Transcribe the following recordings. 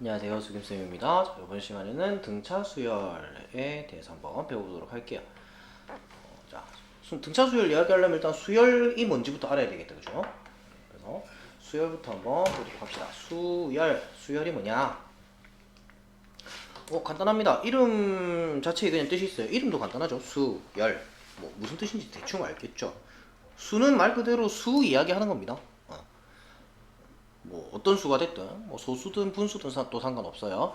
안녕하세요, 수김쌤입니다. 자, 이번 시간에는 등차 수열에 대해서 한번 배워보도록 할게요. 자, 등차 수열 이야기하려면 일단 수열이 뭔지부터 알아야 되겠다, 그죠? 그래서 수열부터 한번 보도록 합시다. 수열이 뭐냐? 간단합니다. 이름 자체에 그냥 뜻이 있어요. 이름도 간단하죠. 수열. 무슨 뜻인지 대충 알겠죠? 수는 말 그대로 수 이야기하는 겁니다. 어떤 수가 됐든 소수든 분수든 또 상관없어요.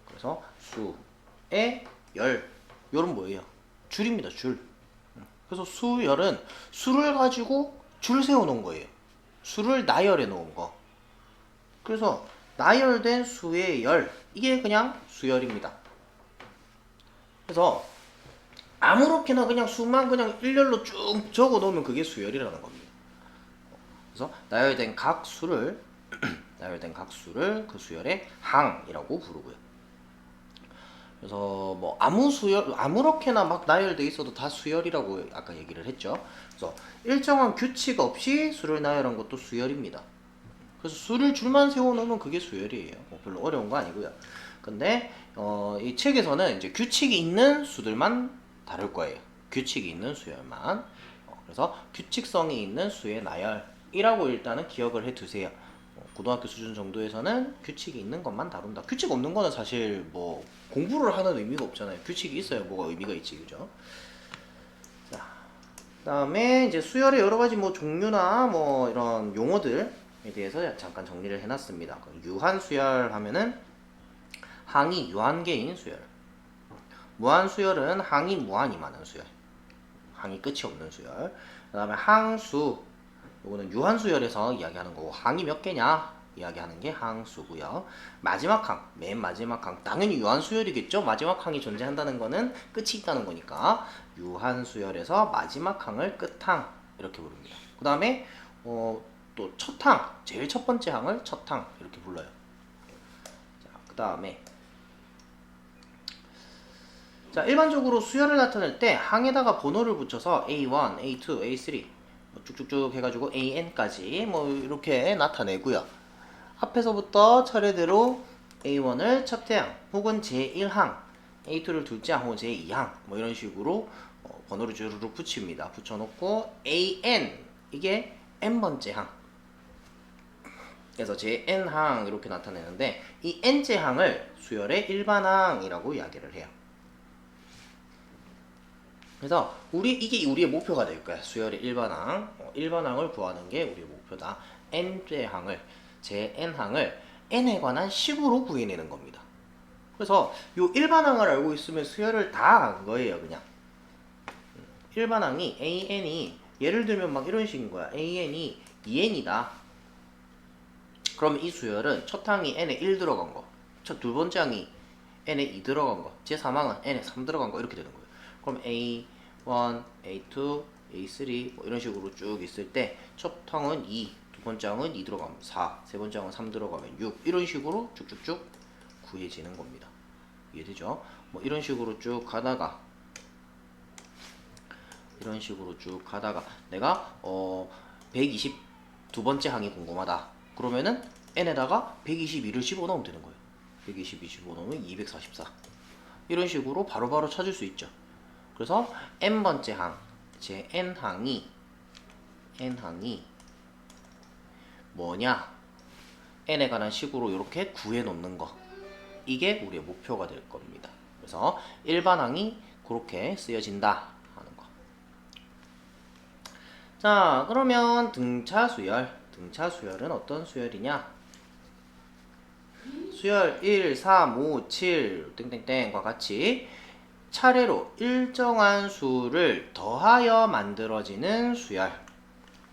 그래서 수의 열, 열은 뭐예요? 줄입니다. 줄. 그래서 수열은 수를 가지고 줄 세워놓은 거예요. 수를 나열해 놓은 거. 그래서 나열된 수의 열, 이게 그냥 수열입니다. 그래서 아무렇게나 그냥 수만 그냥 일렬로 쭉 적어 놓으면 그게 수열이라는 겁니다. 그래서 나열된 각 수를 그 수열의 항이라고 부르고요. 그래서 아무렇게나 막 나열돼 있어도 다 수열이라고 아까 얘기를 했죠. 그래서 일정한 규칙 없이 수를 나열한 것도 수열입니다. 그래서 수를 줄만 세워놓으면 그게 수열이에요. 별로 어려운 거 아니고요. 근데 이 책에서는 이제 규칙이 있는 수들만 다룰 거예요. 규칙이 있는 수열만. 그래서 규칙성이 있는 수의 나열이라고 일단은 기억을 해두세요. 고등학교 수준 정도에서는 규칙이 있는 것만 다룬다. 규칙 없는 거는 사실 공부를 하는 의미가 없잖아요. 규칙이 있어야 뭐가 의미가 있지, 그죠? 자, 그다음에 이제 수열의 여러 가지 종류나 이런 용어들에 대해서 잠깐 정리를 해놨습니다. 유한 수열 하면은 항이 유한계인 수열. 무한 수열은 항이 무한이 많은 수열. 항이 끝이 없는 수열. 그다음에 항수. 요거는 유한수열에서 이야기하는 거고, 항이 몇 개냐 이야기하는 게 항수고요. 마지막 항, 맨 마지막 항, 당연히 유한수열이겠죠. 마지막 항이 존재한다는 거는 끝이 있다는 거니까 유한수열에서 마지막 항을 끝항 이렇게 부릅니다. 그 다음에 또 첫항, 제일 첫 번째 항을 첫항 이렇게 불러요. 그 다음에 일반적으로 수열을 나타낼 때 항에다가 번호를 붙여서 A1, A2, A3 쭉쭉쭉 해가지고 AN까지 이렇게 나타내고요. 앞에서부터 차례대로 A1을 첫째 항 혹은 제1항, A2를 둘째 항 혹은 제2항 이런 식으로 번호를 주르륵 붙입니다. 붙여놓고 AN, 이게 N번째 항. 그래서 제-N항 이렇게 나타내는데 이 N째 항을 수열의 일반항이라고 이야기를 해요. 그래서 이게 우리의 목표가 될 거야. 수열의 일반항. 일반항을 구하는 게 우리의 목표다. n째 항을, 제 n항을 n에 관한 식으로 구해내는 겁니다. 그래서 요 일반항을 알고 있으면 수열을 다 안 거예요, 그냥. 일반항이 an이 예를 들면 막 이런 식인 거야. an이 2n이다. 그럼 이 수열은 첫 항이 n에 1 들어간 거, 두 번째 항이 n에 2 들어간 거, 제 3항은 n에 3 들어간 거 이렇게 되는 거예요. 그럼 A1, A2, A3 이런 식으로 쭉 있을 때 첫 항은 2, 두 번째 항은 2 들어가면 4, 세 번째 항은 3 들어가면 6 이런 식으로 쭉쭉쭉 구해지는 겁니다. 이해되죠? 이런 식으로 쭉 가다가 내가 120 두 번째 항이 궁금하다. 그러면은 n에다가 122를 집어넣으면 되는 거예요. 122 집어넣으면 244 이런 식으로 바로바로 찾을 수 있죠. 그래서 n번째 항, 제 n항이 뭐냐? n에 관한 식으로 이렇게 구해 놓는 거. 이게 우리의 목표가 될 겁니다. 그래서 일반항이 그렇게 쓰여진다 하는 거. 자, 그러면 등차 수열은 어떤 수열이냐? 수열 1, 3, 5, 7 땡땡땡과 같이 차례로 일정한 수를 더하여 만들어지는 수열.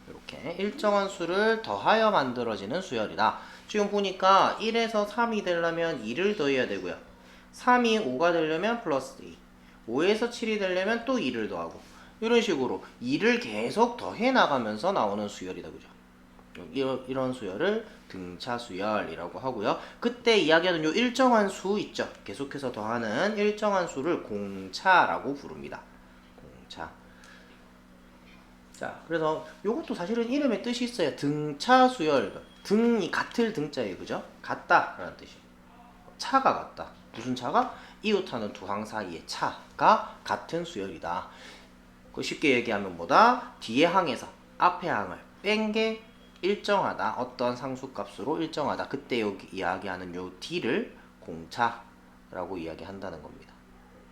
이렇게 일정한 수를 더하여 만들어지는 수열이다. 지금 보니까 1에서 3이 되려면 2를 더해야 되고요. 3이 5가 되려면 플러스 2, 5에서 7이 되려면 또 2를 더하고 이런 식으로 2를 계속 더해 나가면서 나오는 수열이다. 그죠? 이런 수열을 등차 수열이라고 하고요. 그때 이야기하던 요 일정한 수 있죠. 계속해서 더하는 일정한 수를 공차라고 부릅니다. 공차. 자, 그래서 요것도 사실은 이름의 뜻이 있어요. 등차 수열. 등이 같을 등자예요. 그죠? 같다 라는 뜻이에요. 차가 같다. 무슨 차가? 이웃하는 두 항 사이의 차가 같은 수열이다. 쉽게 얘기하면 뭐다? 뒤에 항에서 앞에 항을 뺀 게 일정하다. 어떤 상수값으로 일정하다. 그때 여기 이야기하는 요 D를 공차라고 이야기한다는 겁니다.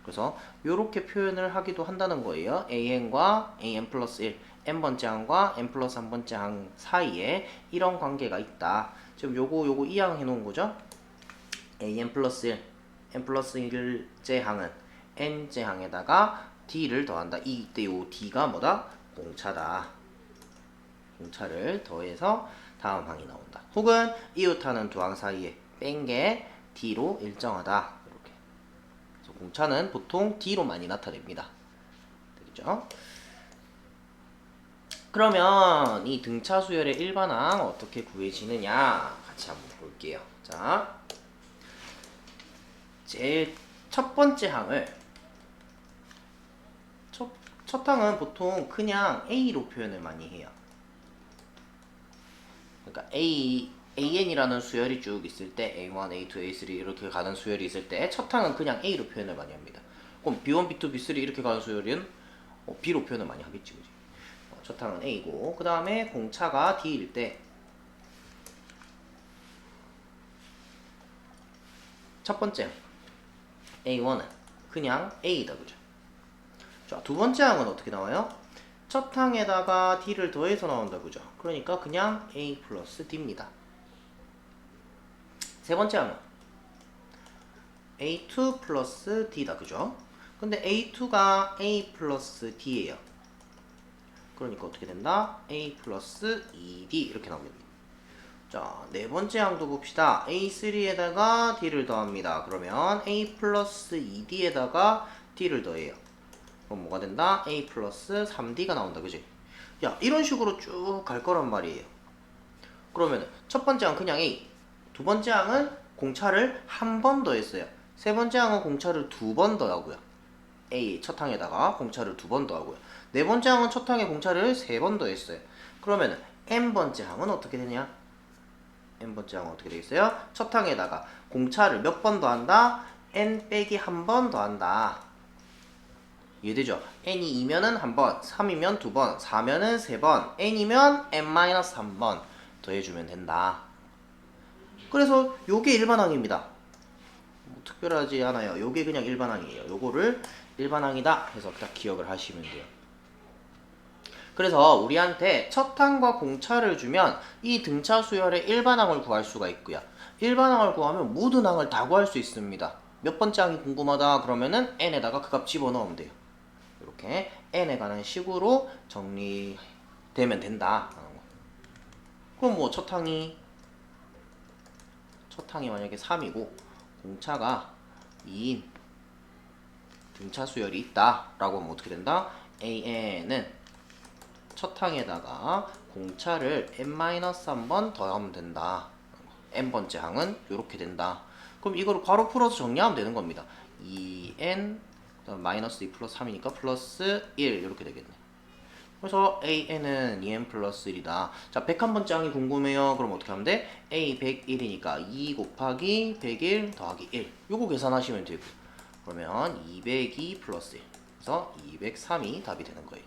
그래서 이렇게 표현을 하기도 한다는 거예요. an과 an 플러스 1, n번째 항과 n 플러스 1번째 항 사이에 이런 관계가 있다. 지금 요거 이 항 해놓은 거죠. an 플러스 1, n 플러스 1째 항은 n째 항에다가 d를 더한다. 이때 요 d가 뭐다? 공차다. 공차를 더해서 다음 항이 나온다. 혹은 이웃하는 두 항 사이에 뺀 게 d로 일정하다. 이렇게. 그래서 공차는 보통 d로 많이 나타냅니다. 되겠죠? 그러면 이 등차 수열의 일반항 어떻게 구해지느냐 같이 한번 볼게요. 자, 제일 첫 번째 항을 첫 항은 보통 그냥 A로 표현을 많이 해요. 그러니까 an이라는 수열이 쭉 있을 때 A1, A2, A3 이렇게 가는 수열이 있을 때 첫 항은 그냥 A로 표현을 많이 합니다. 그럼 B1, B2, B3 이렇게 가는 수열은 B로 표현을 많이 하겠지, 그지? 첫 항은 A고, 그 다음에 공차가 D일 때 첫 번째 A1은 그냥 A다, 그죠? 자, 두 번째 항은 어떻게 나와요? 첫 항에다가 D를 더해서 나온다, 그죠? 그러니까 그냥 A 플러스 D입니다. 세 번째 항은 A2 플러스 D다, 그죠? 근데 A2가 A 플러스 D예요. 그러니까 어떻게 된다? A 플러스 2D 이렇게 나옵니다. 자, 네 번째 항도 봅시다. A3에다가 D를 더합니다. 그러면 A 플러스 2D에다가 D를 더해요. 그럼 뭐가 된다? A 플러스 3D가 나온다, 그지? 야, 이런 식으로 쭉 갈 거란 말이에요. 그러면 첫 번째 항 그냥 A, 두 번째 항은 공차를 한 번 더했어요. 세 번째 항은 공차를 두 번 더하고요. A 첫 항에다가 공차를 두 번 더하고요. 네 번째 항은 첫 항에 공차를 세 번 더했어요. 그러면 n번째 항은 어떻게 되냐? n번째 항은 어떻게 되겠어요? 첫 항에다가 공차를 몇 번 더한다? n 빼기 한 번 더한다. 이해되죠? n이 2면은 한 번, 3이면 두 번, 4면은 세 번, n이면 n-3번 더해주면 된다. 그래서 요게 일반항입니다. 뭐 특별하지 않아요. 요게 그냥 일반항이에요. 요거를 일반항이다 해서 딱 기억을 하시면 돼요. 그래서 우리한테 첫 항과 공차를 주면 이 등차 수열의 일반항을 구할 수가 있고요. 일반항을 구하면 모든 항을 다 구할 수 있습니다. 몇 번째 항이 궁금하다 그러면은 n에다가 그 값 집어넣으면 돼요. 이렇게 n에 관한 식으로 정리되면 된다. 그럼 뭐 첫 항이 만약에 3이고 공차가 2인 등차 수열이 있다 라고 하면 어떻게 된다? an은 첫 항에다가 공차를 n-1번 더하면 된다. n번째 항은 이렇게 된다. 그럼 이거를 괄호 풀어서 정리하면 되는 겁니다. 2n 마이너스 2 플러스 3이니까 플러스 1 이렇게 되겠네. 그래서 an은 2n 플러스 1이다. 자, 101번째 항이 궁금해요. 그럼 어떻게 하면 돼? a 101이니까 2 곱하기 101 더하기 1 요거 계산하시면 되고, 그러면 202 플러스 1 그래서 203이 답이 되는 거예요.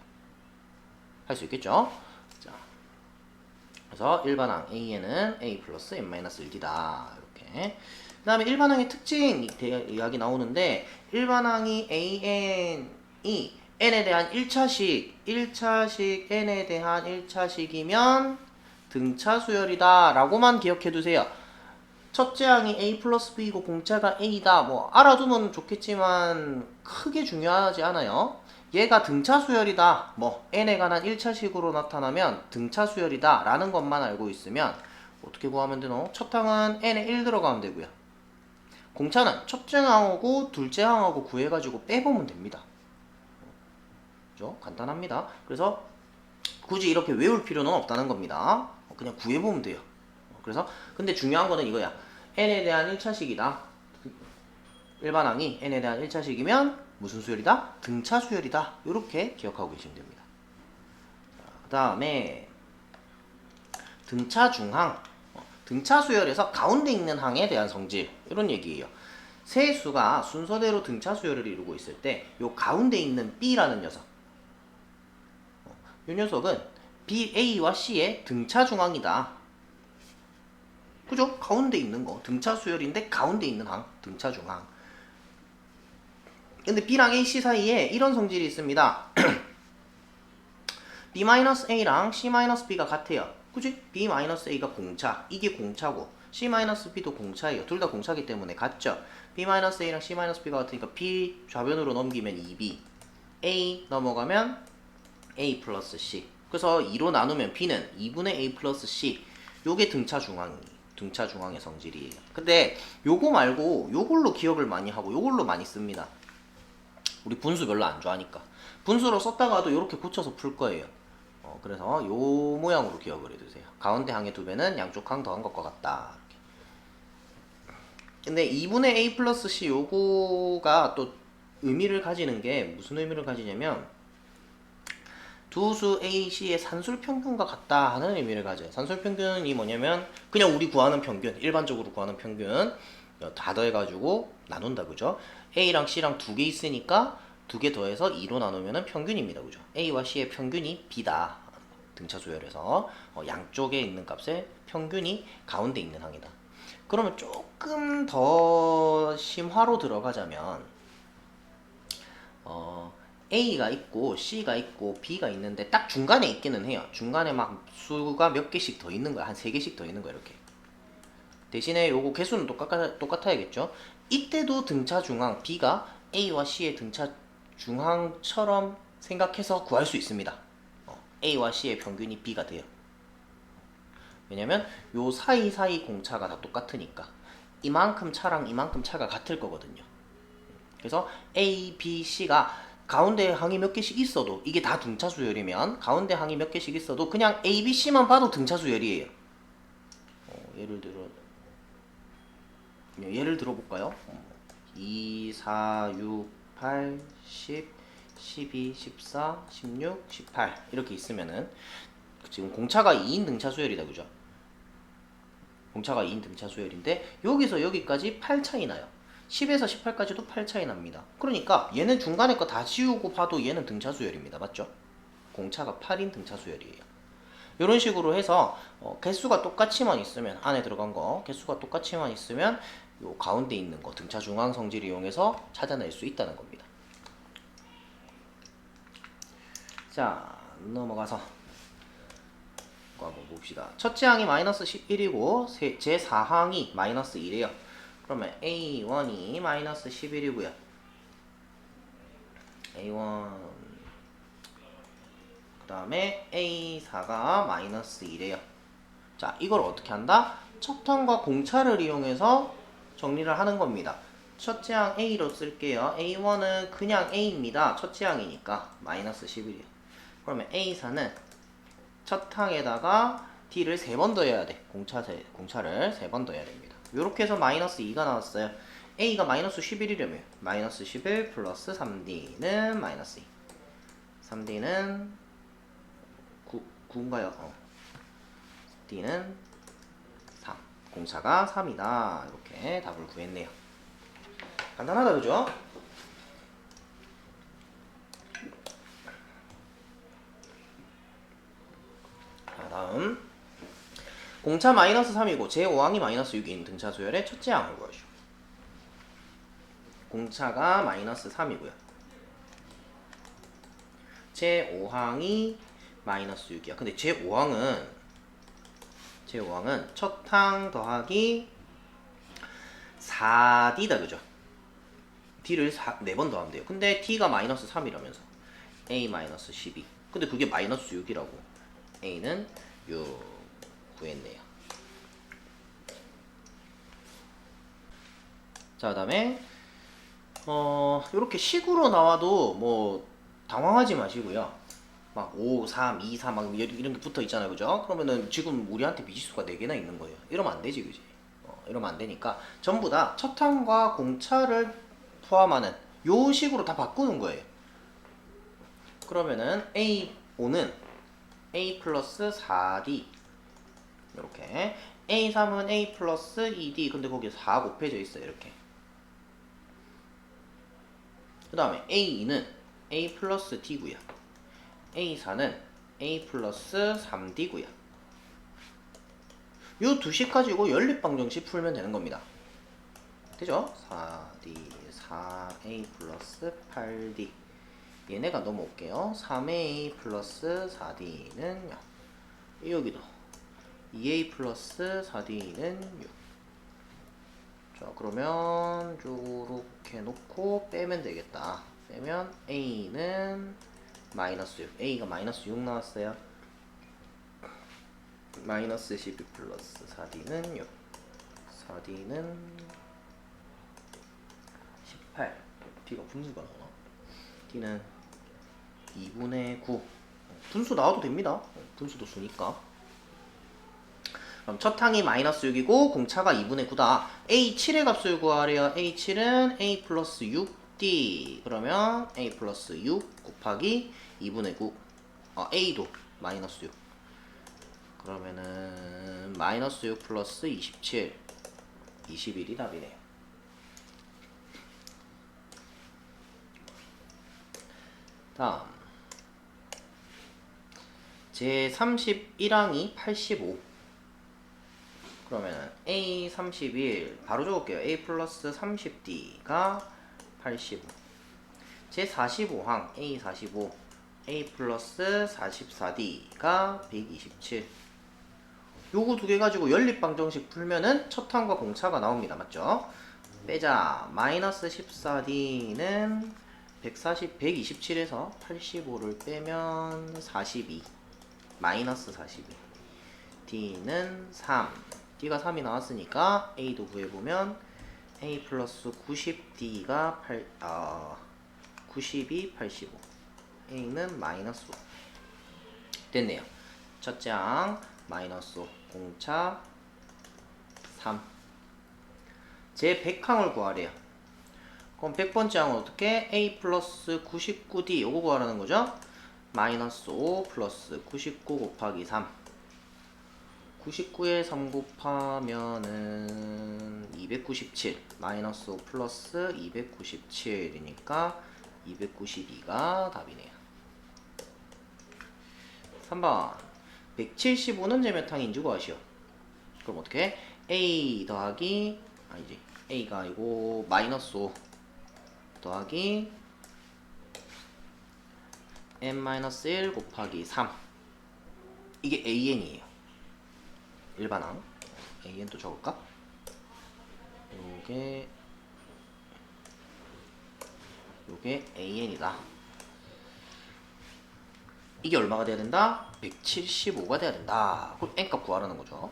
할 수 있겠죠? 자, 그래서 일반항 A에는 A 플러스 n-1D다. 이렇게. 그 다음에 일반항의 특징 이야기 나오는데, 일반항이 AN이 N에 대한 1차식 N에 대한 1차식이면 등차 수열이다 라고만 기억해 두세요. 첫째 항이 A 플러스 B이고 공차가 A다. 뭐 알아두면 좋겠지만 크게 중요하지 않아요. 얘가 등차 수열이다. 뭐 n에 관한 1차식으로 나타나면 등차 수열이다 라는 것만 알고 있으면 어떻게 구하면 되노? 첫 항은 n에 1 들어가면 되고요. 공차는 첫째 항하고 둘째 항하고 구해가지고 빼보면 됩니다. 그죠? 간단합니다. 그래서 굳이 이렇게 외울 필요는 없다는 겁니다. 그냥 구해보면 돼요. 그래서 근데 중요한 거는 이거야. n에 대한 1차식이다. 일반항이 n에 대한 1차식이면 무슨 수열이다? 등차 수열이다. 이렇게 기억하고 계시면 됩니다. 그 다음에 등차 중항. 등차 수열에서 가운데 있는 항에 대한 성질 이런 얘기예요. 세 수가 순서대로 등차 수열을 이루고 있을 때 요 가운데 있는 B라는 녀석, 이 녀석은 B, A와 C의 등차 중앙이다. 그죠? 가운데 있는 거 등차 수열인데 가운데 있는 항 등차 중앙. 근데 B랑 A, C 사이에 이런 성질이 있습니다. B-A랑 C-B가 같아요. 그치? B-A가 공차, 이게 공차고 C-B도 공차예요. 둘 다 공차기 때문에 같죠? B-A랑 C-B가 같으니까 B 좌변으로 넘기면 2B, A 넘어가면 A 플러스 C. 그래서 2로 나누면 B는 2분의 A 플러스 C. 요게 등차 중앙의 성질이에요. 근데 요거 말고 요걸로 기억을 많이 하고 요걸로 많이 씁니다. 우리 분수 별로 안 좋아하니까. 분수로 썼다가도 이렇게 고쳐서 풀 거예요. 그래서 요 모양으로 기억을 해두세요. 가운데 항의 2배는 양쪽 항 더한 것과 같다. 이렇게. 근데 2분의 A 플러스 C 요거가 또 의미를 가지는 게 무슨 의미를 가지냐면 두 수 A, C의 산술 평균과 같다 하는 의미를 가져요. 산술 평균이 뭐냐면 그냥 우리 구하는 평균, 일반적으로 구하는 평균 다 더해가지고 나눈다, 그죠? A랑 C랑 두 개 있으니까 두 개 더해서 2로 나누면 평균입니다, 그죠? A와 C의 평균이 B다. 등차 수열에서 양쪽에 있는 값의 평균이 가운데 있는 항이다. 그러면 조금 더 심화로 들어가자면 A가 있고 C가 있고 B가 있는데 딱 중간에 있기는 해요. 중간에 막 수가 몇 개씩 더 있는 거야. 한 3개씩 더 있는 거야, 이렇게. 대신에 요거 개수는 똑같아야겠죠. 이때도 등차 중앙 B가 A와 C의 등차 중앙처럼 생각해서 구할 수 있습니다. A와 C의 평균이 B가 돼요. 왜냐면 요 사이사이 공차가 다 똑같으니까 이만큼 차랑 이만큼 차가 같을 거거든요. 그래서 A, B, C가 가운데 항이 몇 개씩 있어도 이게 다 등차 수열이면 가운데 항이 몇 개씩 있어도 그냥 A, B, C만 봐도 등차 수열이에요. 예를 들어 볼까요? 2, 4, 6, 8, 10, 12, 14, 16, 18 이렇게 있으면은 지금 공차가 2인 등차 수열이다, 그죠? 공차가 2인 등차 수열인데 여기서 여기까지 8 차이 나요. 10에서 18까지도 8 차이 납니다. 그러니까 얘는 중간에 거 다 지우고 봐도 얘는 등차 수열입니다. 맞죠? 공차가 8인 등차 수열이에요. 이런 식으로 해서 개수가 똑같이만 있으면 안에 들어간 거 개수가 똑같이만 있으면 요 가운데 있는 거 등차 중앙 성질을 이용해서 찾아낼 수 있다는 겁니다. 자, 넘어가서 한번 봅시다. 첫째 항이 마이너스 11이고 제 4항이 마이너스 1이에요. 그러면 A1이 마이너스 11이고요. A1 그 다음에 A4가 마이너스 1이에요. 자, 이걸 어떻게 한다? 첫 항과 공차를 이용해서 정리를 하는 겁니다. 첫째 항 A로 쓸게요. A1은 그냥 A입니다. 첫째 항이니까 마이너스 11이에요. 그러면 A4는 첫 항에다가 D를 3번 더해야 돼. 공차를 3번 더해야 됩니다. 이렇게 해서 마이너스 2가 나왔어요. A가 마이너스 11이려면 마이너스 11 플러스 3D는 마이너스 2. 3D는 9인가요? D는 3. 공차가 3이다. 이렇게 답을 구했네요. 간단하다, 그죠? 자, 다음 공차 마이너스 3이고 제5항이 마이너스 6인 등차 수열의 첫째 항을 구하시오. 공차가 마이너스 3이고요. 제5항이 마이너스 6이야. 근데 제5항은 첫 항 더하기 4D다, 그죠? D를 4번 더하면 돼요. 근데 D가 마이너스 3이라면서 A 마이너스 12. 근데 그게 마이너스 6이라고. A는 6 구했네요. 자, 그 다음에 이렇게 식으로 나와도 뭐 당황하지 마시고요. 막 5, 3, 2, 4 막 이런 게 붙어 있잖아요, 그죠? 그러면은 지금 우리한테 미지수가 4개나 있는 거예요. 이러면 안 되지, 그지? 이러면 안 되니까 전부 다 첫 항과 공차를 포함하는 요 식으로 다 바꾸는 거예요. 그러면은 A5는 A 플러스 4D 이렇게 A3은 A 플러스 2D. 근데 거기에 4 곱해져 있어요. 이렇게. 그 다음에 A2는 A 플러스 D고요. A4는 A 플러스 3D고요. 요 두식 가지고 연립방정식 풀면 되는 겁니다. 되죠? 4D, 4A 플러스 8D. 얘네가 넘어올게요. 3A 플러스 4D는 0. 여기도 2A 플러스 4D는 6. 자, 그러면 요렇게 놓고 빼면 되겠다. 빼면 A는 마이너스 6. A가 마이너스 6 나왔어요. 마이너스 12 플러스 4D는 6. 4D는 18. D가 분수가 나오나? D는 2분의 9. 분수 나와도 됩니다. 분수도 수니까. 그럼 첫 항이 마이너스 6이고 공차가 2분의 9다. A7의 값을 구하래요. A7은 A 플러스 6D. 그러면 A 플러스 6 곱하기 2분의 9. A도 마이너스 6. 그러면은 마이너스 6 플러스 27. 21이 답이네요. 다음 제 31항이 85. 그러면 A 31 바로 적을게요. A 플러스 30D가 85. 제 45항 A 45 A 플러스 44D가 127. 요거 두 개 가지고 연립방정식 풀면은 첫 항과 공차가 나옵니다. 맞죠? 빼자. 마이너스 14D는 127에서 85를 빼면 42. 마이너스 42. D는 3. D가 3이 나왔으니까 A도 구해보면 A 플러스 90D가 92, 85. A는 마이너스 5. 됐네요. 첫째 항 마이너스 5. 공차 3. 제 100항을 구하래요. 그럼 100번째 항은 어떻게? A 플러스 99D 요거 구하라는 거죠? 마이너스 5 플러스 99 곱하기 3. 99에 3 곱하면은 297. 마이너스 5 플러스 297이니까 292가 답이네요. 3번 175는 제 몇 항인지 구하시오. 그럼 어떻게? A 더하기 아니지 A가 아니고 마이너스 5 더하기 n-1 곱하기 3. 이게 AN이에요. 일반항. AN도 적을까? 요게 AN이다. 이게 얼마가 돼야 된다? 175가 돼야 된다. 그럼 N값 구하라는 거죠.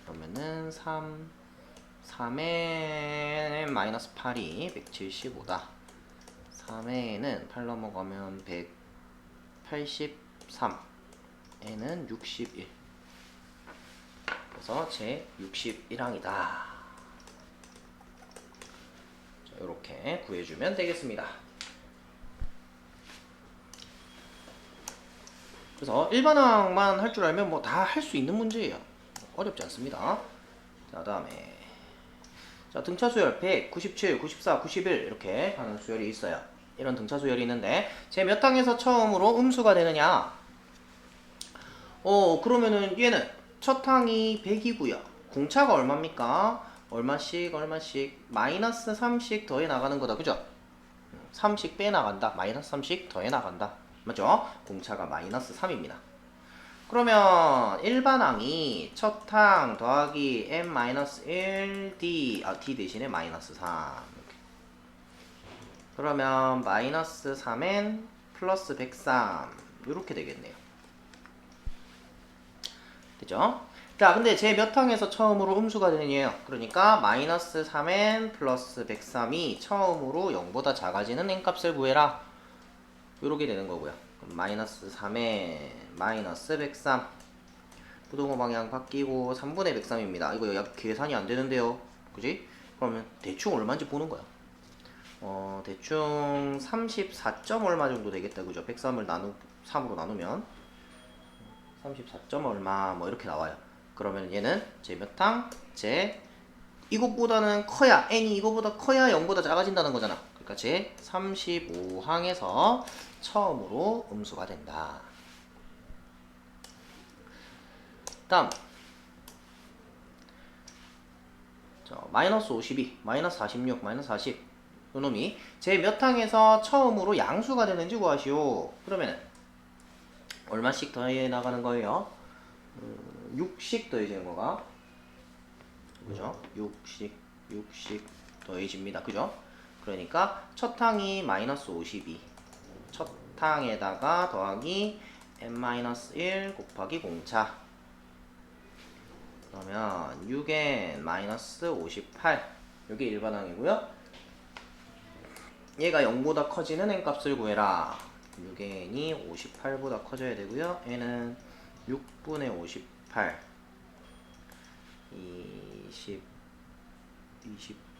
그러면은 3에 마이너스 8이 175다. 3에는 8 넘어가면 183. N은 61. 그래서 제 61항이다. 이렇게 구해주면 되겠습니다. 그래서 일반항만 할 줄 알면 뭐 다 할 수 있는 문제예요. 어렵지 않습니다. 자, 다음에 자, 등차 수열 100, 97, 94, 91 이렇게 하는 수열이 있어요. 이런 등차 수열이 있는데 제 몇 항에서 처음으로 음수가 되느냐? 그러면은 얘는 첫 항이 100이고요. 공차가 얼마입니까? 얼마씩 마이너스 3씩 더해 나가는 거다. 그죠? 3씩 빼 나간다. 마이너스 3씩 더해 나간다. 맞죠? 공차가 마이너스 3입니다. 그러면 일반항이 첫 항 더하기 n-1 d d 대신에 마이너스 3 이렇게. 그러면 마이너스 3n 플러스 103 이렇게 되겠네요. 되죠? 자, 근데 제 몇 항에서 처음으로 음수가 되느냐요. 그러니까 마이너스 3n 플러스 103이 처음으로 0보다 작아지는 n값을 구해라. 이렇게 되는 거고요. 그럼 마이너스 3n 마이너스 103. 부동호 방향 바뀌고 3분의 103입니다. 이거 약 계산이 안 되는데요. 그지? 그러면 대충 얼마인지 보는 거야. 대충 34점 얼마 정도 되겠다. 그죠? 103을 3으로 나누면 34점 얼마 뭐 이렇게 나와요. 그러면 얘는 제 몇 항? 제 이것보다는 커야 n이 이거보다 커야 0보다 작아진다는 거잖아. 그러니까 제 35항에서 처음으로 음수가 된다. 다음 마이너스 52, 마이너스 46, 마이너스 40 요놈이 제 몇 항에서 처음으로 양수가 되는지 구하시오. 그러면은 얼마씩 더해 나가는 거예요? 6씩 더해지는 거가 그죠? 6씩 더해집니다. 그죠? 그러니까 첫 항이 마이너스 52 첫 항에다가 더하기 n-1 곱하기 공차 그러면 6n 마이너스 58 이게 일반항이고요. 얘가 0보다 커지는 n값을 구해라. 6n이 58보다 커져야 되고요. n은 6분의 58 29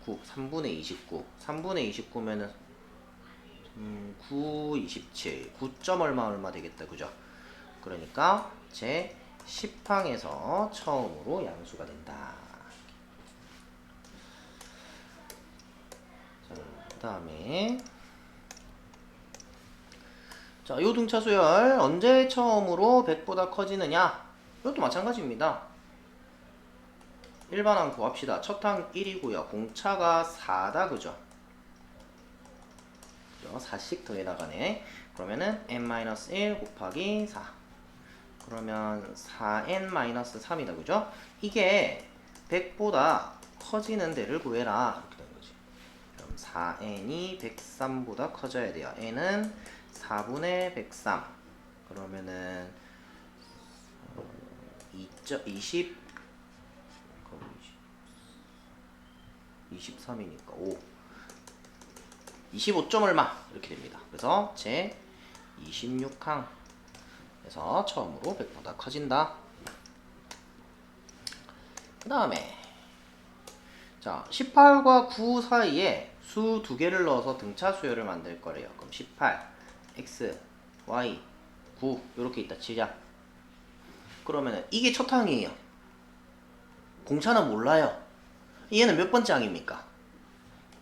3분의 29 3분의 29면은 9, 27 9점 얼마 되겠다. 그죠? 그러니까 제 10항에서 처음으로 양수가 된다. 그 다음에 자, 요 등차수열 언제 처음으로 100보다 커지느냐? 이것도 마찬가지입니다. 일반항 구합시다. 첫 항 1이고요. 공차가 4다. 그죠? 4씩 더해 나가네. 그러면은 n-1 곱하기 4 그러면 4n-3이다. 그죠? 이게 100보다 커지는 데를 구해라. 이렇게 되는 거지. 그럼 4n이 103보다 커져야 돼요. n은 4분의 103 그러면은 23이니까 5 25점 얼마 이렇게 됩니다. 그래서 제 26항에서 처음으로 100보다 커진다. 그 다음에 자 18과 9 사이에 수 두 개를 넣어서 등차 수열을 만들 거래요. 그럼 18 x, y, 9 이렇게 있다 치자. 그러면은 이게 첫 항이에요. 공차는 몰라요. 얘는 몇 번째 항입니까?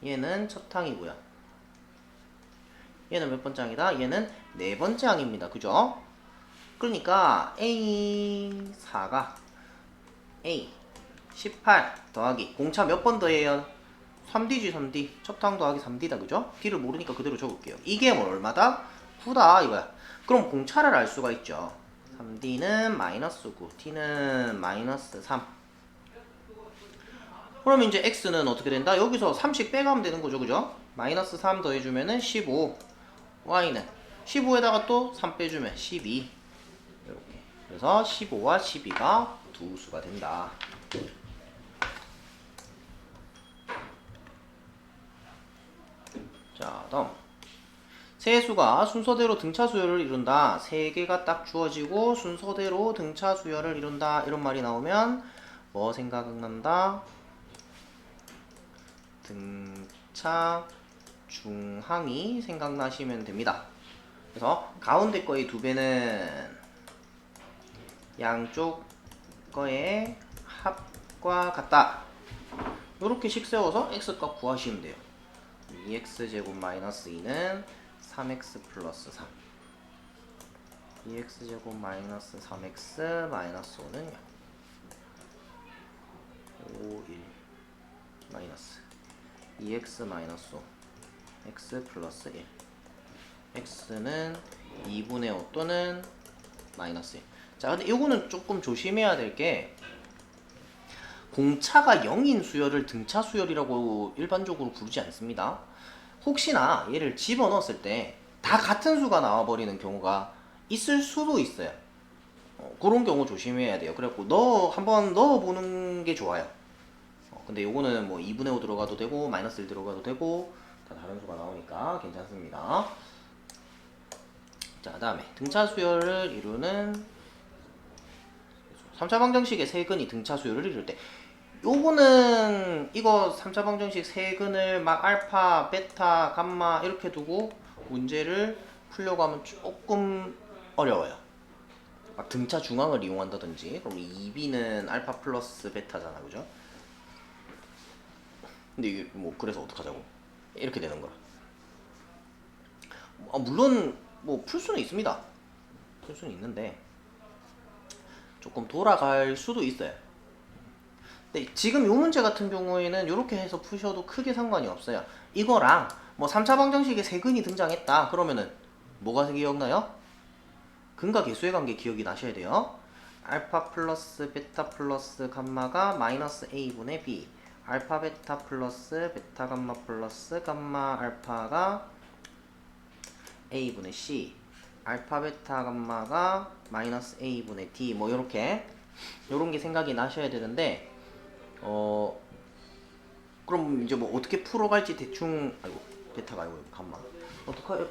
얘는 첫 항이고요. 얘는 몇 번째 항이다? 얘는 네 번째 항입니다. 그죠? 그러니까 A4가 A 18 더하기 공차 몇 번 더해요? 3D지 3D 첫 항 더하기 3D다. 그죠? D를 모르니까 그대로 적을게요. 이게 뭐 얼마다? 9다 이거야. 그럼 공차를 알 수가 있죠. 3D는 마이너스 9 D는 마이너스 3 그럼 이제 X는 어떻게 된다? 여기서 3씩 빼가면 되는 거죠. 그죠? 마이너스 3 더해주면은 15 Y는 15에다가 또 3 빼주면 12 이렇게. 그래서 15와 12가 두 수가 된다. 자, 다음 세수가 순서대로 등차 수열을 이룬다. 세 개가 딱 주어지고 순서대로 등차 수열을 이룬다. 이런 말이 나오면 뭐 생각난다? 등차 중항이 생각나시면 됩니다. 그래서 가운데 거의 2배는 양쪽 거의 합과 같다. 이렇게 식 세워서 x값 구하시면 돼요. 2x제곱 마이너스 2는 3x 플러스 3 2x제곱 마이너스 3x 마이너스 5는 5, 1 마이너스 2x 마이너스 5 x 플러스 1 x는 2분의 5 또는 마이너스 1. 자, 근데 이거는 조금 조심해야 될 게 공차가 0인 수열을 등차 수열이라고 일반적으로 부르지 않습니다. 혹시나 얘를 집어넣었을 때 다 같은 수가 나와버리는 경우가 있을 수도 있어요. 그런 경우 조심해야 돼요. 그래갖고 한번 넣어보는 게 좋아요. 근데 요거는 뭐 2분의 5 들어가도 되고 마이너스 1 들어가도 되고 다 다른 수가 나오니까 괜찮습니다. 자, 다음에 등차 수열을 이루는 3차 방정식의 세근이 등차 수열을 이룰 때 요거는 이거 3차 방정식 세근을 막 알파, 베타, 감마 이렇게 두고 문제를 풀려고 하면 조금 어려워요. 막 등차 중앙을 이용한다든지, 그럼 2b는 알파 플러스 베타잖아, 그죠? 근데 이게 뭐 그래서 어떡하자고? 이렇게 되는 거야. 물론 뭐 풀 수는 있습니다. 풀 수는 있는데 조금 돌아갈 수도 있어요. 근데 지금 이 문제 같은 경우에는 이렇게 해서 푸셔도 크게 상관이 없어요. 이거랑 뭐 3차 방정식에 세근이 등장했다 그러면은 뭐가 기억나요? 근과 계수의 관계 기억이 나셔야 돼요. 알파 플러스 베타 플러스 감마가 마이너스 a분의 b, 알파 베타 플러스 베타 감마 플러스 감마 알파가 a분의 c, 알파 베타 감마가 마이너스 a분의 d, 뭐 요렇게 요런 게 생각이 나셔야 되는데, 그럼 이제 뭐 어떻게 풀어갈지 대충, 아이고 베타가 아니고 감마,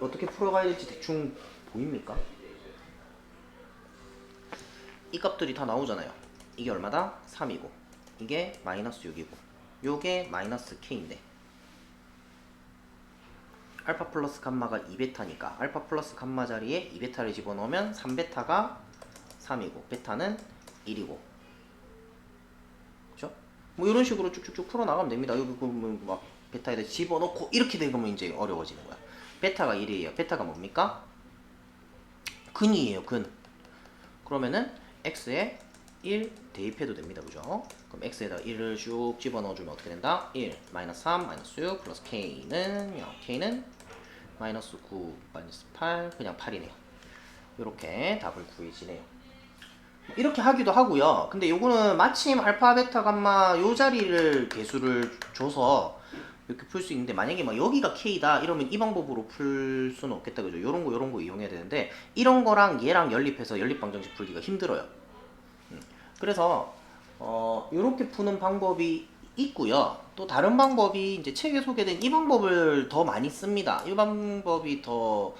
어떻게 풀어가야 될지 대충 보입니까? 이 값들이 다 나오잖아요. 이게 얼마다? 3이고 이게 마이너스 6이고 요게 마이너스 k인데, 알파 플러스 감마가 2베타니까 알파 플러스 감마 자리에 2베타를 집어넣으면 3베타가 3이고 베타는 1이고, 그죠? 뭐 이런 식으로 쭉쭉쭉 풀어나가면 됩니다. 여기 막 베타에다 집어넣고 이렇게 되면 이제 어려워지는 거야. 베타가 1이에요. 베타가 뭡니까? 근이에요. 근. 그러면은 x에 1 대입해도 됩니다. 그죠? 그럼 x에다 1을 쭉 집어넣어주면 어떻게 된다? 1, 마이너스 3, 마이너스 6, 플러스 k는 0. k는 마이너스 9, 마이너스 8, 그냥 8이네요. 이렇게 답을 구해지네요. 이렇게 하기도 하고요. 근데 요거는 마침 알파, 베타, 감마 요 자리를 개수를 줘서 이렇게 풀 수 있는데, 만약에 막 여기가 k다 이러면 이 방법으로 풀 수는 없겠다, 그죠? 요런 거 이용해야 되는데, 이런 거랑 얘랑 연립해서 연립방정식 풀기가 힘들어요. 그래서 요렇게 푸는 방법이 있고요. 또 다른 방법이 이제 책에 소개된 이 방법을 더 많이 씁니다. 이 방법이 더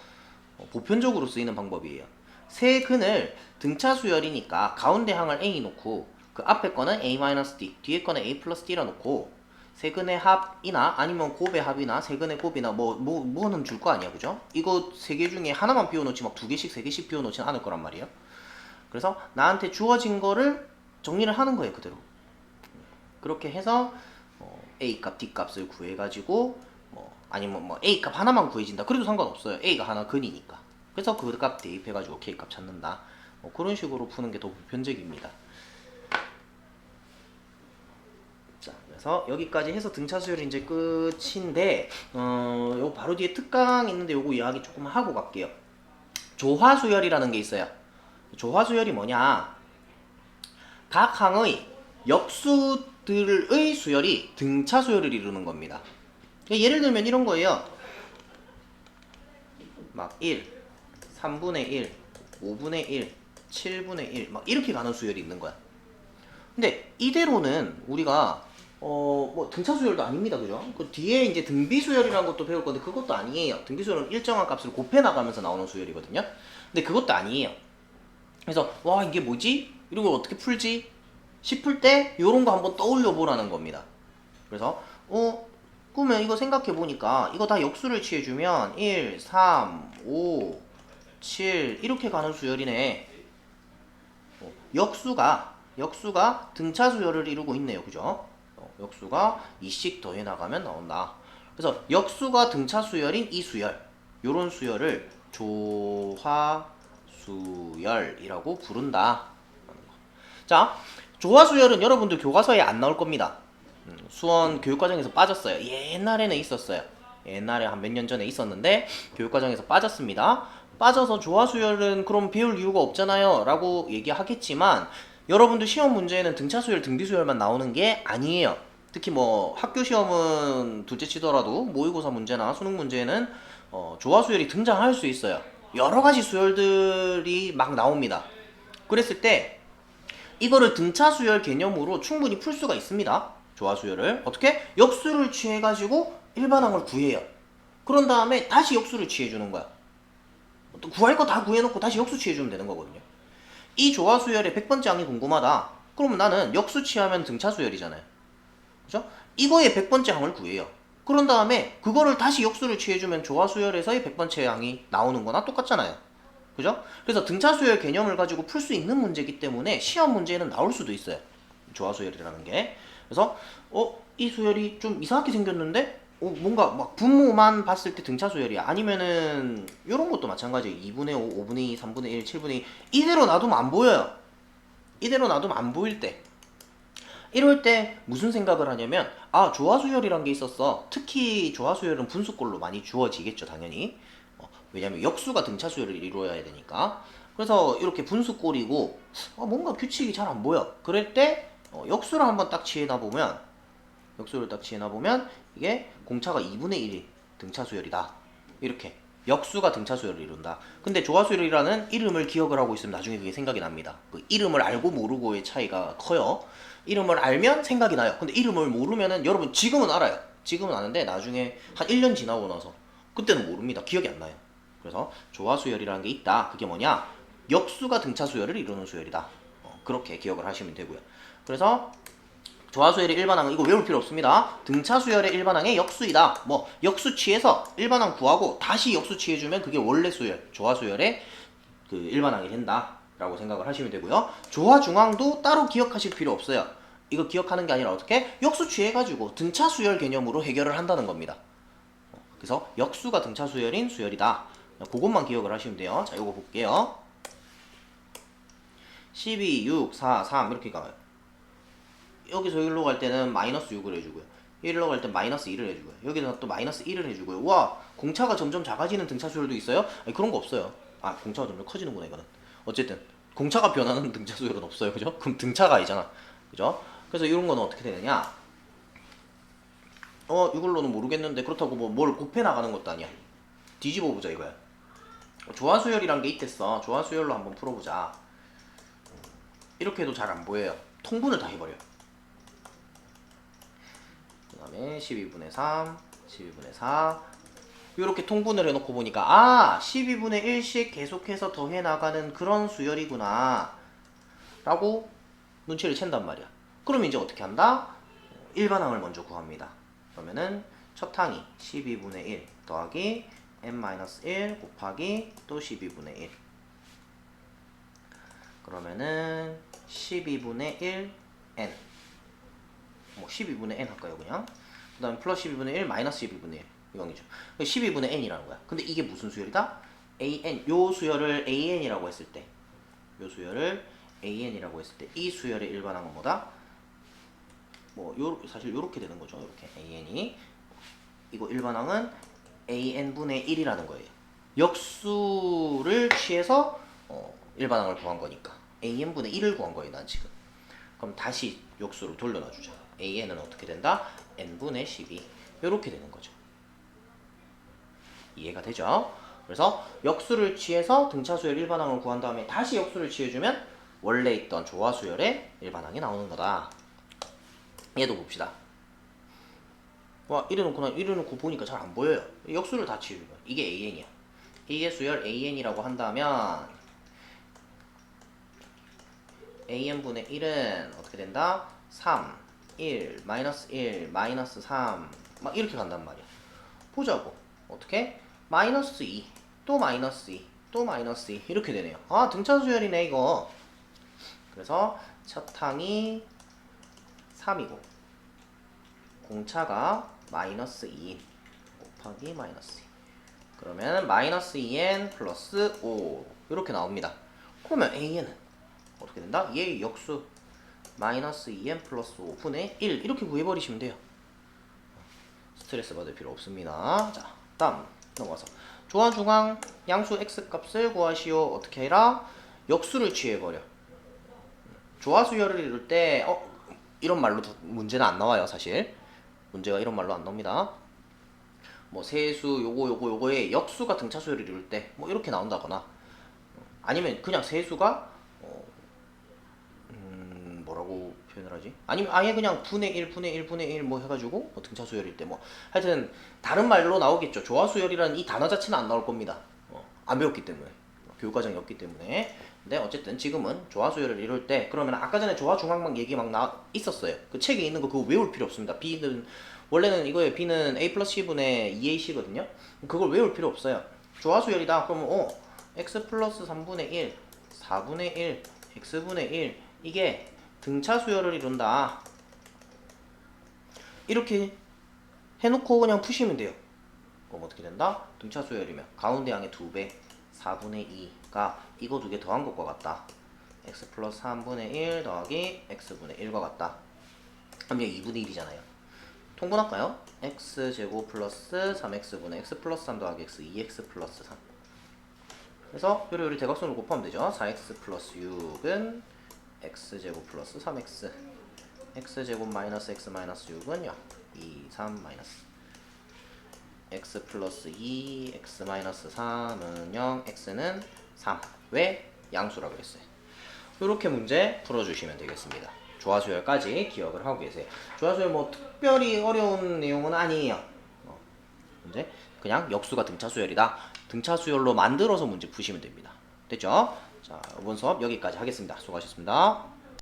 보편적으로 쓰이는 방법이에요. 세 근을 등차 수열이니까 가운데 항을 a 놓고 그 앞에 거는 a-d, 뒤에 거는 a 플러스 d라 놓고 세 근의 합이나 아니면 곱의 합이나 세 근의 곱이나 뭐는 줄 거 아니야, 그죠? 이거 세 개 중에 하나만 비워놓지 막 두 개씩 세 개씩 비워놓지는 않을 거란 말이에요. 그래서 나한테 주어진 거를 정리를 하는 거예요, 그대로. 그렇게 해서 a 값, d 값을 구해가지고 아니면 뭐 a 값 하나만 구해진다 그래도 상관없어요. a가 하나 근이니까. 그래서 그 값 대입해가지고 k 값 찾는다. 그런 식으로 푸는 게 더 보편적입니다. 자, 그래서 여기까지 해서 등차 수열이 이제 끝인데, 요 바로 뒤에 특강 있는데 요거 이야기 조금 하고 갈게요. 조화 수열이라는 게 있어요. 조화 수열이 뭐냐? 각 항의 역수들의 수열이 등차 수열을 이루는 겁니다. 예를 들면 이런 거예요. 막 1, 3분의 1, 5분의 1, 7분의 1, 막 이렇게 가는 수열이 있는 거야. 근데 이대로는 우리가 뭐 등차 수열도 아닙니다, 그죠? 그 뒤에 이제 등비 수열이라는 것도 배울 건데 그것도 아니에요. 등비 수열은 일정한 값을 곱해 나가면서 나오는 수열이거든요. 근데 그것도 아니에요. 그래서 와, 이게 뭐지? 이런 걸 어떻게 풀지? 싶을 때 이런 거 한번 떠올려 보라는 겁니다. 그래서 그러면 이거 생각해 보니까 이거 다 역수를 취해주면 1, 3, 5, 7 이렇게 가는 수열이네. 역수가 등차 수열을 이루고 있네요, 그죠? 역수가 2씩 더해 나가면 나온다. 그래서 역수가 등차 수열인 이 수열, 요런 수열을 조화 수열이라고 부른다. 자, 조화 수열은 여러분들 교과서에 안 나올 겁니다. 수원 교육과정에서 빠졌어요. 옛날에는 있었어요. 옛날에 한 몇 년 전에 있었는데 교육과정에서 빠졌습니다. 빠져서 조화 수열은 그럼 배울 이유가 없잖아요 라고 얘기하겠지만, 여러분들 시험 문제에는 등차 수열, 등비 수열만 나오는 게 아니에요. 특히 뭐 학교 시험은 둘째 치더라도 모의고사 문제나 수능 문제에는 조화 수열이 등장할 수 있어요. 여러 가지 수열들이 막 나옵니다. 그랬을 때 이거를 등차 수열 개념으로 충분히 풀 수가 있습니다. 조화 수열을 어떻게? 역수를 취해가지고 일반항을 구해요. 그런 다음에 다시 역수를 취해주는 거야. 또 구할 거 다 구해놓고 다시 역수 취해주면 되는 거거든요. 이 조화 수열의 100번째 항이 궁금하다. 그러면 나는 역수 취하면 등차 수열이잖아요. 그죠? 이거의 100번째 항을 구해요. 그런 다음에 그거를 다시 역수를 취해주면 조화 수열에서의 100번째 항이 나오는 거나 똑같잖아요. 그죠? 그래서 등차 수열 개념을 가지고 풀 수 있는 문제이기 때문에 시험 문제에는 나올 수도 있어요. 조화 수열이라는 게. 그래서 이 수열이 좀 이상하게 생겼는데 뭔가 막 분모만 봤을 때 등차 수열이야. 아니면은 이런 것도 마찬가지예요. 2분의 5, 5분의 2, 3분의 1, 7분의 2 이대로 놔두면 안 보여요. 이대로 놔두면 안 보일 때. 이럴 때 무슨 생각을 하냐면 조화 수열이란 게 있었어. 특히 조화 수열은 분수꼴로 많이 주어지겠죠, 당연히. 왜냐면 역수가 등차 수열을 이루어야 되니까. 그래서 이렇게 분수꼴이고 뭔가 규칙이 잘 안 보여. 그럴 때 역수를 한번 딱 취해놔 보면 이게 공차가 2분의 1이 등차 수열이다. 이렇게 역수가 등차 수열을 이룬다. 근데 조화 수열이라는 이름을 기억을 하고 있으면 나중에 그게 생각이 납니다. 그 이름을 알고 모르고의 차이가 커요. 이름을 알면 생각이 나요. 근데 이름을 모르면은 여러분 지금은 알아요. 지금은 아는데 나중에 한 1년 지나고 나서 그때는 모릅니다. 기억이 안 나요. 그래서 조화 수열이라는 게 있다. 그게 뭐냐? 역수가 등차 수열을 이루는 수열이다. 그렇게 기억을 하시면 되고요. 그래서 조화 수열의 일반항은 이거 외울 필요 없습니다. 등차 수열의 일반항의 역수이다. 뭐 역수 취해서 일반항 구하고 다시 역수 취해주면 그게 원래 수열, 조화 수열의 그 일반항이 된다. 라고 생각을 하시면 되고요. 조화 중항도 따로 기억하실 필요 없어요. 이거 기억하는 게 아니라 어떻게? 역수 취해가지고 등차 수열 개념으로 해결을 한다는 겁니다. 그래서 역수가 등차 수열인 수열이다. 그것만 기억을 하시면 돼요. 자, 요거 볼게요. 12, 6, 4, 3 이렇게 가요. 여기서 여기로 갈 때는 마이너스 6을 해주고요. 여기로 갈 때는 마이너스 1을 해주고요. 여기서 또 마이너스 1을 해주고요. 와, 공차가 점점 작아지는 등차 수열도 있어요? 아니, 그런 거 없어요. 공차가 점점 커지는구나, 이거는. 어쨌든 공차가 변하는 등차 수열은 없어요. 그죠? 그럼 등차가 아니잖아. 그죠? 그래서 이런 거는 어떻게 되느냐? 이걸로는 모르겠는데 그렇다고 뭘 곱해 나가는 것도 아니야. 뒤집어 보자 이거야. 조화 수열이란 게 있댔어. 조화 수열로 한번 풀어보자. 이렇게 해도 잘 안 보여요. 통분을 다 해버려. 그 다음에 12분의 3, 12분의 4 이렇게 통분을 해놓고 보니까 12분의 1씩 계속해서 더해 나가는 그런 수열이구나 라고 눈치를 챈단 말이야. 그럼 이제 어떻게 한다? 일반항을 먼저 구합니다. 그러면은 첫 항이 12분의 1 더하기 n-1 곱하기 또 12분의 1 그러면은 12분의 1 n 12분의 n 할까요 그냥? 그 다음에 플러스 12분의 1 마이너스 12분의 1 이거죠. 12분의 n이라는 거야. 근데 이게 무슨 수열이다? an 요 수열을 an이라고 했을 때 이 수열의 일반항은 뭐다? 사실 요렇게 되는 거죠. 이렇게 an이 이거 일반항은 an분의 1이라는 거예요. 역수를 취해서 일반항을 구한 거니까 an분의 1을 구한 거예요. 난 지금. 그럼 다시 역수를 돌려놔주자. an은 어떻게 된다? n분의 12 요렇게 되는 거죠. 이해가 되죠? 그래서 역수를 취해서 등차 수열 일반항을 구한 다음에 다시 역수를 취해주면 원래 있던 조화 수열의 일반항이 나오는 거다. 얘도 봅시다. 이래놓고 보니까 잘 안 보여요. 역수를 다 취해준 거야. 이게 an이야. 이게 수열 an이라고 한다면 an분의 1은 어떻게 된다? 3, 1, 마이너스 1, 마이너스 3 막 이렇게 간단 말이야. 보자고. 어떻게? 마이너스 2, 또 마이너스 2, 또 마이너스 2 이렇게 되네요. 등차 수열이네 이거. 그래서 첫 항이 3이고 공차가 마이너스 2 곱하기 마이너스 2 그러면 마이너스 2n 플러스 5 이렇게 나옵니다. 그러면 an은 어떻게 된다? 얘 역수 마이너스 2n 플러스 5분의 1 이렇게 구해버리시면 돼요. 스트레스 받을 필요 없습니다. 자, 다음 넘어가서 조화 중항 양수 x 값을 구하시오. 어떻게 해라? 역수를 취해버려. 조화 수열을 이룰 때 이런 말로 문제는 안 나와요. 사실 문제가 이런 말로 안 나옵니다. 세수 요거의 역수가 등차 수열을 이룰 때 이렇게 나온다거나 아니면 그냥 세수가 뭐라고 표현을 하지? 아니면 아예 그냥 분의 1, 분의 1, 분의 1 해가지고 등차 수열일 때 하여튼 다른 말로 나오겠죠. 조화 수열이라는 이 단어 자체는 안 나올 겁니다. 안 배웠기 때문에 교육과정이 없기 때문에. 근데 어쨌든 지금은 조화 수열을 이룰 때 그러면 아까 전에 조화 중항만 얘기 있었어요. 그 책에 있는 거 그거 외울 필요 없습니다. B는 원래는 이거에 B는 A 플러스 C분의 2AC거든요. 그걸 외울 필요 없어요. 조화 수열이다. 그러면 x 플러스 3분의 1, 4분의 1, x분의 1 이게 등차 수열을 이룬다. 이렇게 해놓고 그냥 푸시면 돼요. 그럼 어떻게 된다? 등차 수열이면 가운데 양의 2배 4분의 2가 이거 두 개 더한 것과 같다. x 플러스 3분의 1 더하기 x분의 1과 같다. 그럼 얘 2분의 1이잖아요. 통분할까요? x제곱 플러스 3x분의 x 플러스 3 더하기 x 2x 플러스 3. 그래서 요리 대각선으로 곱하면 되죠. 4x 플러스 6은 x제곱 플러스 3x x제곱 마이너스 x 마이너스 6은 0 2, 3 마이너스 x 플러스 2 x 마이너스 3은 0 x는 3. 왜? 양수라고 했어요. 이렇게 문제 풀어주시면 되겠습니다. 조화수열까지 기억을 하고 계세요. 조화수열 뭐 특별히 어려운 내용은 아니에요. 문제 그냥 역수가 등차수열이다. 등차수열로 만들어서 문제 푸시면 됩니다. 됐죠? 자, 이번 수업 여기까지 하겠습니다. 수고하셨습니다.